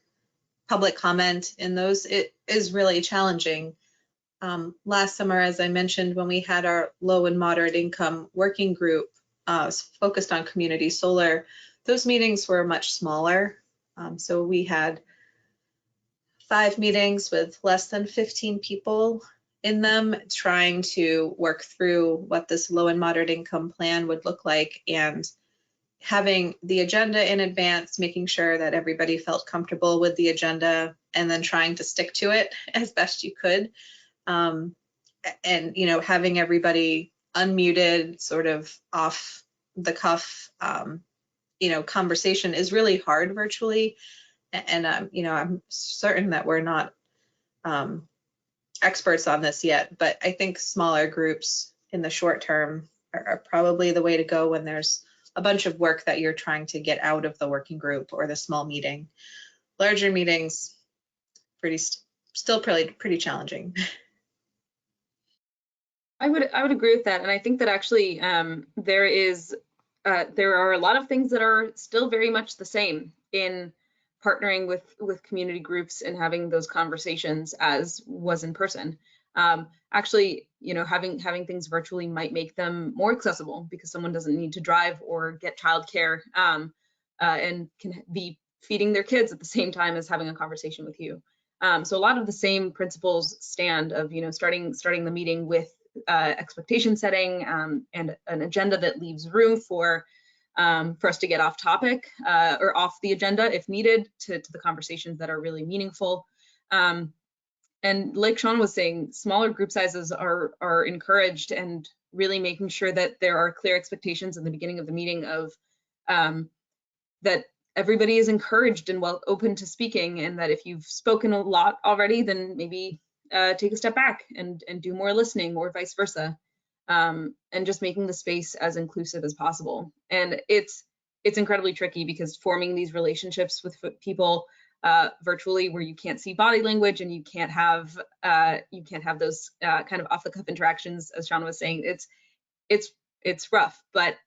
public comment in those, it is really challenging. Last summer, as I mentioned, when we had our low and moderate income working group focused on community solar, those meetings were much smaller. So we had 5 meetings with less than 15 people in them, trying to work through what this low and moderate income plan would look like, and having the agenda in advance, making sure that everybody felt comfortable with the agenda, and then trying to stick to it as best you could. And having everybody unmuted, sort of off the cuff, conversation is really hard virtually. And I'm certain that we're not experts on this yet, but I think smaller groups in the short term are probably the way to go when there's a bunch of work that you're trying to get out of the working group or the small meeting. Larger meetings, still pretty challenging. I would agree with that, and I think that actually there are a lot of things that are still very much the same in partnering with community groups and having those conversations as was in person. Actually, having things virtually might make them more accessible because someone doesn't need to drive or get childcare and can be feeding their kids at the same time as having a conversation with you. So a lot of the same principles stand of starting the meeting with expectation setting and an agenda that leaves room for us to get off topic or off the agenda if needed to the conversations that are really meaningful. And like Shauna was saying, smaller group sizes are encouraged, and really making sure that there are clear expectations in the beginning of the meeting of that everybody is encouraged and open to speaking, and that if you've spoken a lot already, then maybe take a step back and do more listening, or vice versa, and just making the space as inclusive as possible. And it's incredibly tricky because forming these relationships with people virtually, where you can't see body language and you can't have those kind of off the cuff interactions, as Shauna was saying, it's rough. But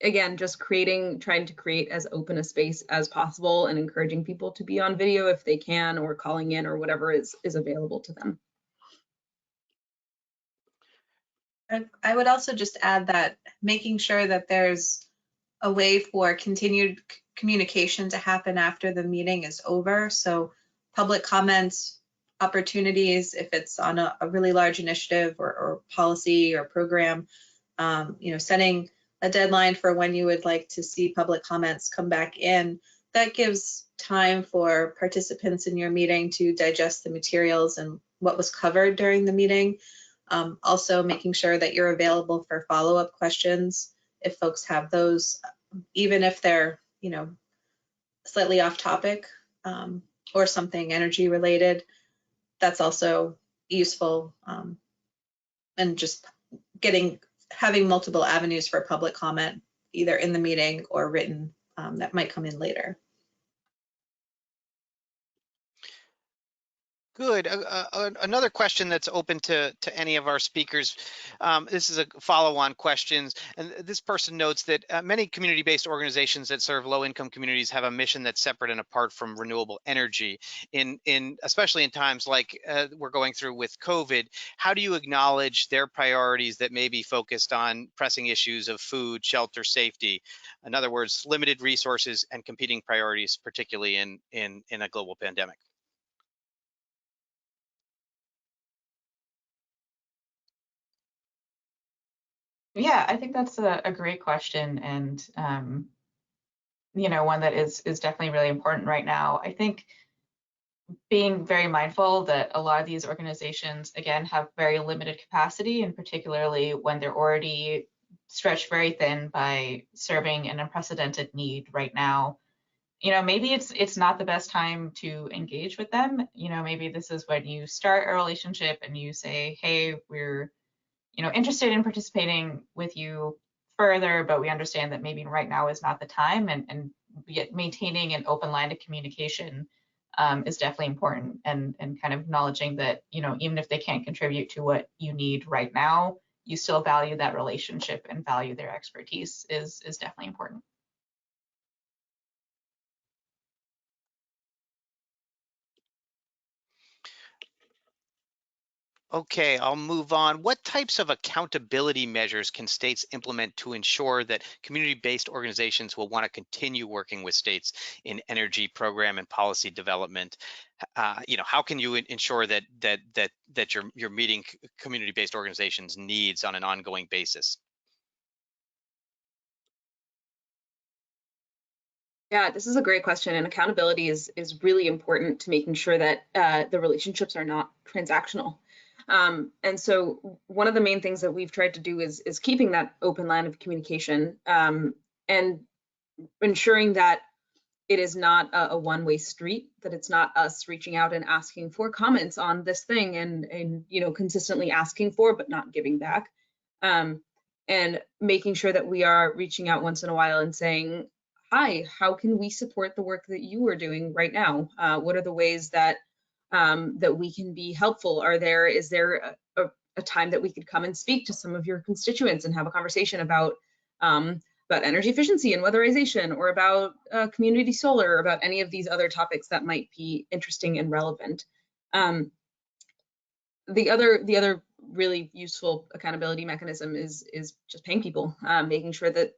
again, just trying to create as open a space as possible, and encouraging people to be on video if they can, or calling in, or whatever is available to them. I would also just add that making sure that there's a way for continued communication to happen after the meeting is over. So public comments, opportunities, if it's on a really large initiative or policy or program, setting a deadline for when you would like to see public comments come back in. That gives time for participants in your meeting to digest the materials and what was covered during the meeting. Also making sure that you're available for follow-up questions if folks have those, even if they're, slightly off topic or something energy related. That's also useful, and just having multiple avenues for public comment, either in the meeting or written, that might come in later. Good. Another question that's open to any of our speakers. This is a follow-on question, and this person notes that many community-based organizations that serve low-income communities have a mission that's separate and apart from renewable energy. Especially in times like we're going through with COVID, how do you acknowledge their priorities that may be focused on pressing issues of food, shelter, safety? In other words, limited resources and competing priorities, particularly in a global pandemic. Yeah, I think that's a great question, and one that is definitely really important right now. I think being very mindful that a lot of these organizations, again, have very limited capacity, and particularly when they're already stretched very thin by serving an unprecedented need right now. Maybe it's not the best time to engage with them. Maybe this is when you start a relationship and you say, hey, we're interested in participating with you further, but we understand that maybe right now is not the time, and yet maintaining an open line of communication is definitely important, and kind of acknowledging that, even if they can't contribute to what you need right now, you still value that relationship and value their expertise is definitely important. Okay, I'll move on. What types of accountability measures can states implement to ensure that community-based organizations will want to continue working with states in energy program and policy development? How can you ensure that you're meeting community-based organizations' needs on an ongoing basis? Yeah, this is a great question, and accountability is really important to making sure that the relationships are not transactional. And so one of the main things that we've tried to do is keeping that open line of communication, and ensuring that it is not a one-way street, that it's not us reaching out and asking for comments on this thing and consistently asking for but not giving back. And making sure that we are reaching out once in a while and saying, hi, how can we support the work that you are doing right now? What are the ways that that we can be helpful? Is there a time that we could come and speak to some of your constituents and have a conversation about energy efficiency and weatherization, or about community solar, or about any of these other topics that might be interesting and relevant. The other really useful accountability mechanism is just paying people, making sure that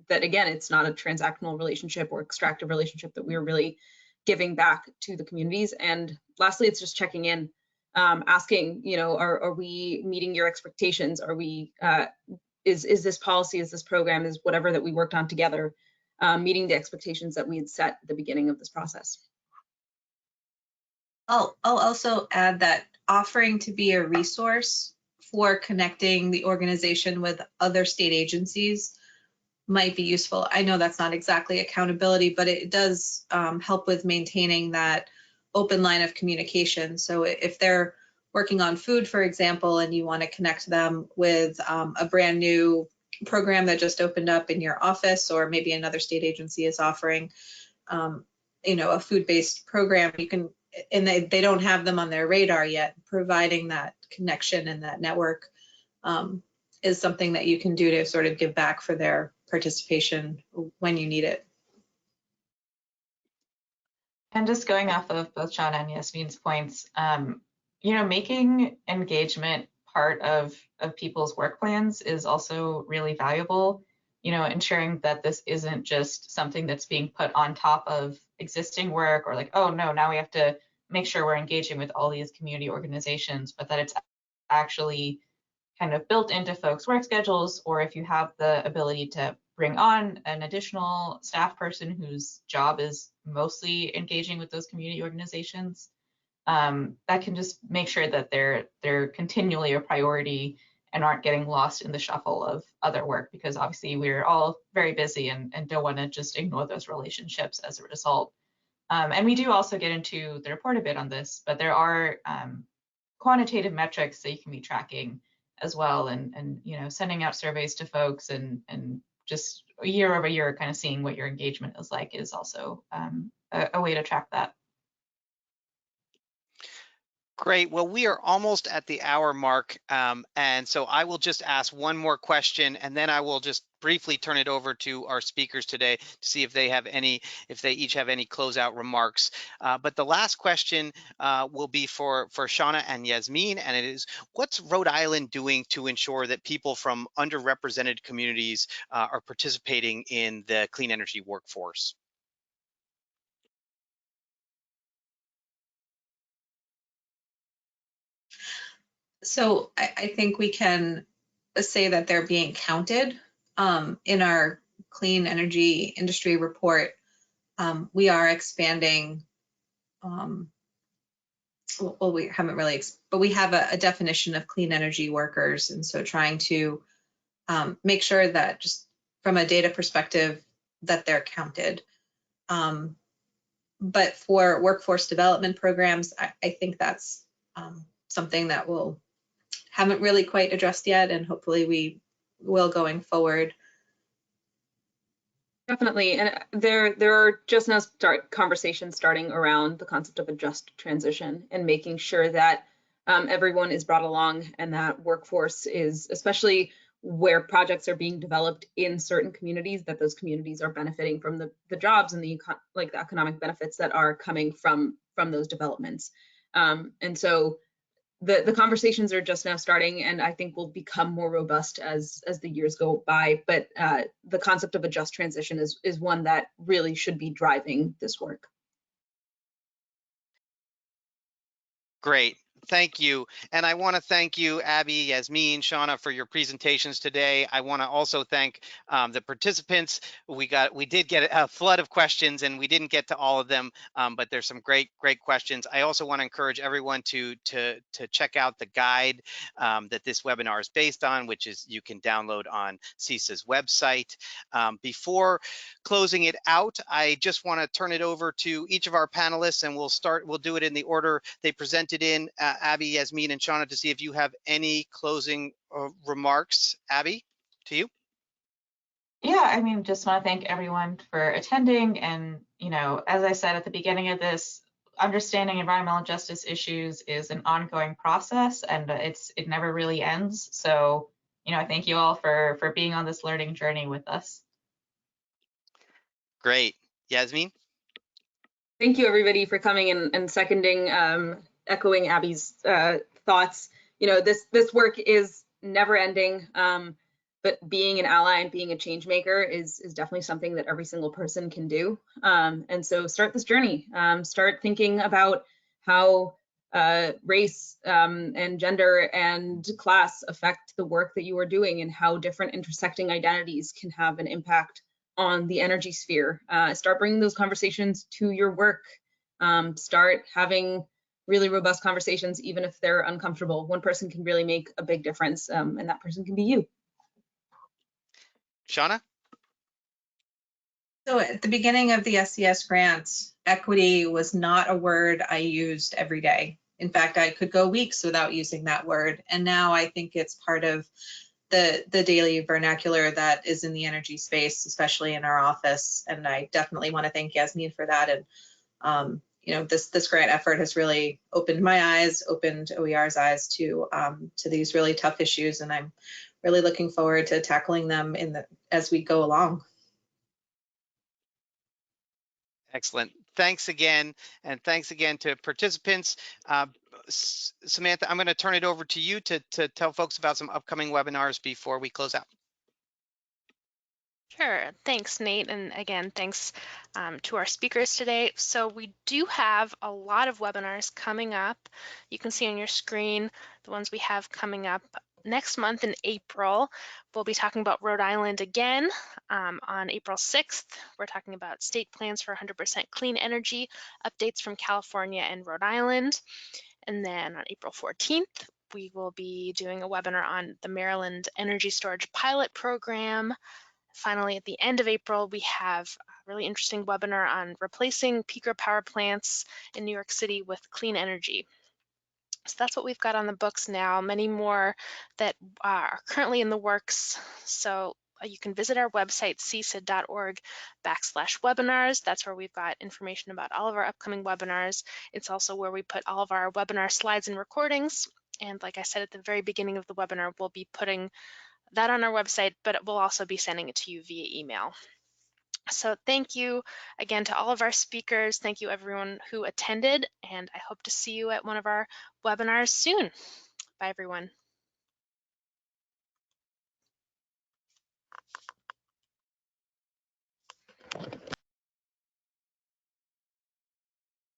again, it's not a transactional relationship or extractive relationship, that we're really giving back to the communities. And lastly, it's just checking in, asking, are we meeting your expectations? Are we is this policy, is this program, is whatever that we worked on together, meeting the expectations that we had set at the beginning of this process? I'll also add that offering to be a resource for connecting the organization with other state agencies might be useful. I know that's not exactly accountability, but it does help with maintaining that open line of communication. So if they're working on food, for example, and you want to connect them with a brand new program that just opened up in your office, or maybe another state agency is offering, a food-based program, you can, and they don't have them on their radar yet, providing that connection and that network is something that you can do to sort of give back for their participation when you need it. And just going off of both Shauna and Yasmin's points, making engagement part of people's work plans is also really valuable. Ensuring that this isn't just something that's being put on top of existing work, or like, oh no, now we have to make sure we're engaging with all these community organizations, but that it's actually kind of built into folks' work schedules, or if you have the ability to bring on an additional staff person whose job is mostly engaging with those community organizations, that can just make sure that they're continually a priority and aren't getting lost in the shuffle of other work, because obviously we're all very busy and don't want to just ignore those relationships as a result. And we do also get into the report a bit on this, but there are quantitative metrics that you can be tracking as well, and sending out surveys to folks and just year over year kind of seeing what your engagement is like is also a way to track that. Great. Well, we are almost at the hour mark, and so I will just ask one more question, and then I will just briefly turn it over to our speakers today to see if they each have any closeout remarks. But the last question will be for Shauna and Yasmin, and it is, what's Rhode Island doing to ensure that people from underrepresented communities are participating in the clean energy workforce? So I think we can say that they're being counted. In our clean energy industry report, we are expanding, well, we haven't really, but we have a definition of clean energy workers. And so trying to make sure that just from a data perspective that they're counted. But for workforce development programs, I think that's something that we'll haven't really quite addressed yet, and hopefully we will going forward. Definitely, and there are just now conversations starting around the concept of a just transition and making sure that everyone is brought along and that workforce is, especially where projects are being developed in certain communities, that those communities are benefiting from the jobs and the economic benefits that are coming from those developments. And so the conversations are just now starting, and I think will become more robust as the years go by. But the concept of a just transition is one that really should be driving this work. Great. Thank you. And I want to thank you, Abbe, Yasmin, Shauna, for your presentations today. I want to also thank the participants. We did get a flood of questions and we didn't get to all of them, but there's some great questions. I also want to encourage everyone to check out the guide that this webinar is based on, which is you can download on CESA's website. Before closing it out, I just want to turn it over to each of our panelists, and we'll do it in the order they presented in. Abbe, Yasmin, and Shauna, to see if you have any closing remarks. Abbe, to you. Yeah, I mean, just want to thank everyone for attending. And, you know, as I said at the beginning of this, understanding environmental justice issues is an ongoing process, and it never really ends. So, you know, I thank you all for being on this learning journey with us. Great. Yasmin? Thank you, everybody, for coming and seconding, echoing Abby's thoughts. You know, this work is never ending, but being an ally and being a change maker is definitely something that every single person can do. And so start this journey. Start thinking about how race and gender and class affect the work that you are doing, and how different intersecting identities can have an impact on the energy sphere. Start bringing those conversations to your work. Start having really robust conversations, even if they're uncomfortable. One person can really make a big difference, and that person can be you. Shauna? So at the beginning of the SES grant, equity was not a word I used every day. In fact, I could go weeks without using that word. And now I think it's part of the daily vernacular that is in the energy space, especially in our office. And I definitely want to thank Yasmin for that. And you know, this grant effort has really opened my eyes, opened OER's eyes to these really tough issues, and I'm really looking forward to tackling them as we go along. Excellent. Thanks again, and thanks again to participants. Samantha, I'm going to turn it over to you to tell folks about some upcoming webinars before we close out. Sure. Thanks, Nate. And again, thanks to our speakers today. So we do have a lot of webinars coming up. You can see on your screen the ones we have coming up next month in April. We'll be talking about Rhode Island again on April 6th. We're talking about state plans for 100% clean energy, updates from California and Rhode Island. And then on April 14th, we will be doing a webinar on the Maryland Energy Storage Pilot Program. Finally, at the end of April, we have a really interesting webinar on replacing peaker power plants in New York City with clean energy. So that's what we've got on the books now, many more that are currently in the works. So you can visit our website, CESA.org/webinars. That's where we've got information about all of our upcoming webinars. It's also where we put all of our webinar slides and recordings. And like I said at the very beginning of the webinar, we'll be putting that on our website, but we'll also be sending it to you via email. So thank you again to all of our speakers. Thank you everyone who attended, and I hope to see you at one of our webinars soon. Bye everyone.